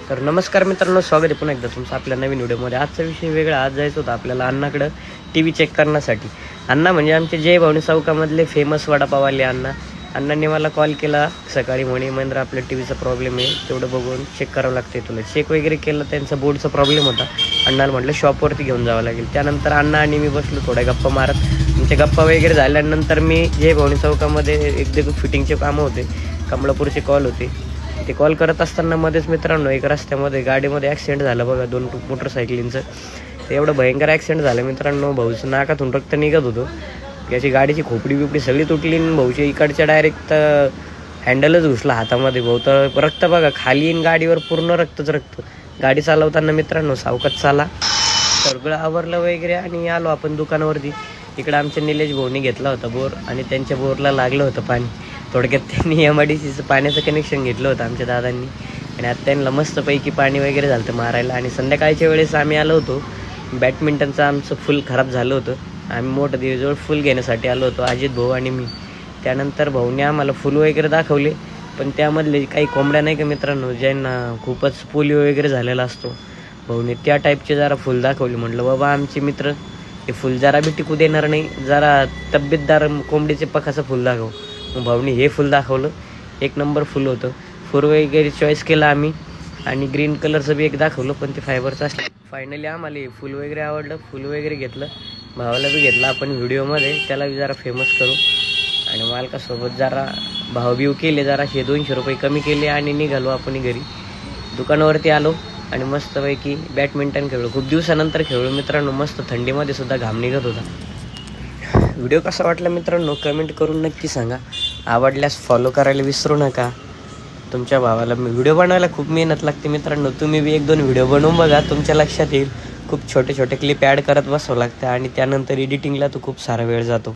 तर नमस्कार मित्रांनो, स्वागत आहे पुन्हा एकदा तुमचं आपल्या नवीन व्हिडिओमध्ये. आजचा विषय वेगळा. आज जायचं होतं आपल्याला अण्णाकडं टी व्ही चेक करण्यासाठी. अण्णा म्हणजे आमचे जय भावनी चौकामधले फेमस वडापाववाले अण्णा. अण्णांनी मला कॉल केला सकाळी, म्हणे महेंद्र आपल्या टी व्हीचा प्रॉब्लेम आहे, तेवढं बघून चेक करावं लागते तुला. चेक वगैरे केलं, त्यांचा बोर्डचा प्रॉब्लेम होता. अण्णाला म्हटलं शॉपवरती घेऊन जावं लागेल. त्यानंतर अण्णा आणि मी बसलो थोड्या गप्पा मारत. आमच्या गप्पा वगैरे झाल्यानंतर मी जय भावनी चौकामध्ये एकदम फिटिंगचे कामं होते, कमळापूरचे कॉल होते. ते कॉल करत असताना मध्येच मित्रांनो एक रस्त्यामध्ये गाडीमध्ये ॲक्सिडेंट झालं बघा, 2 मोटरसायकलींचं. ते एवढं भयंकर ॲक्सिडेंट झालं मित्रांनो, भाऊचं नाकातून रक्त निघत होतं. याची गाडीची खोपडी बिपडी सगळी तुटली आणि भाऊच्या इकडच्या डायरेक्ट हँडलच घुसला हातामध्ये. भाऊ तर रक्त बघा खाली इन गाडीवर पूर्ण रक्तच रक्त. गाडी चालवताना मित्रांनो सावकाश चाला. सगळं आवरलं वगैरे आणि आलो आपण दुकानावरती. इकडं आमच्या निलेश भाऊनी घेतला होता बोर आणि त्यांच्या बोरला लागलं होतं पाणी. थोडक्यात त्यांनी MIDCचं पाण्याचं कनेक्शन घेतलं होतं आमच्या दादांनी आणि आता त्यांना मस्तपैकी पाणी वगैरे झालं होतं मारायला. आणि संध्याकाळच्या वेळेस आम्ही आलो होतो, बॅडमिंटनचं आमचं फुल खराब झालं होतं. आम्ही मोठं दिवसजवळ फुल घेण्यासाठी आलो होतो, अजित भाऊ आणि मी. त्यानंतर भाऊने आम्हाला फुल वगैरे दाखवले, पण त्यामधले काही कोंबड्या नाही का मित्रांनो, ज्यांना खूपच पोलिओ वगैरे झालेला असतो, भाऊने त्या टाईपचे जरा फुल दाखवले. म्हटलं बाबा आमचे मित्र हे फुल जरा बी टिकू देणार नाही, जरा तब्येतदार कोंबडीचे पखाचं फुल दाखव. मग भाऊनी हे फुल दाखवलं, 1 नंबर फुल होतं. फुल वगैरे चॉईस केला आम्ही आणि ग्रीन कलरचं बी एक दाखवलं, पण ते फायबरचं असलं. फायनली आम्हाला हे फुल वगैरे आवडलं, फुल वगैरे घेतलं. भावाला बी घेतला आपण व्हिडिओमध्ये, त्याला बी जरा फेमस करू. आणि मालकासोबत जरा भावबिव केले, जरा 200 रुपये कमी केले आणि निघालो आपण घरी. दुकानावरती आलो आणि मस्तपैकी बॅडमिंटन खेळलो. खूप दिवसानंतर खेळलो मित्रांनो, मस्त थंडीमध्ये सुद्धा घाम निघत होता. व्हिडिओ कसा वाटला मित्रांनो कमेंट करून नक्की सांगा. आवडल्यास फॉलो करायला विसरू नका. तुमच्या भावाला व्हिडिओ बनवायला खूप मेहनत लागते मित्रांनो, तुम्ही बी 1-2 व्हिडिओ बनवून बघा, तुमच्या लक्षात येईल. खूप छोटे छोटे क्लिप ॲड करत बसावं लागतं आणि त्यानंतर एडिटिंगला तो खूप सारा वेळ जातो.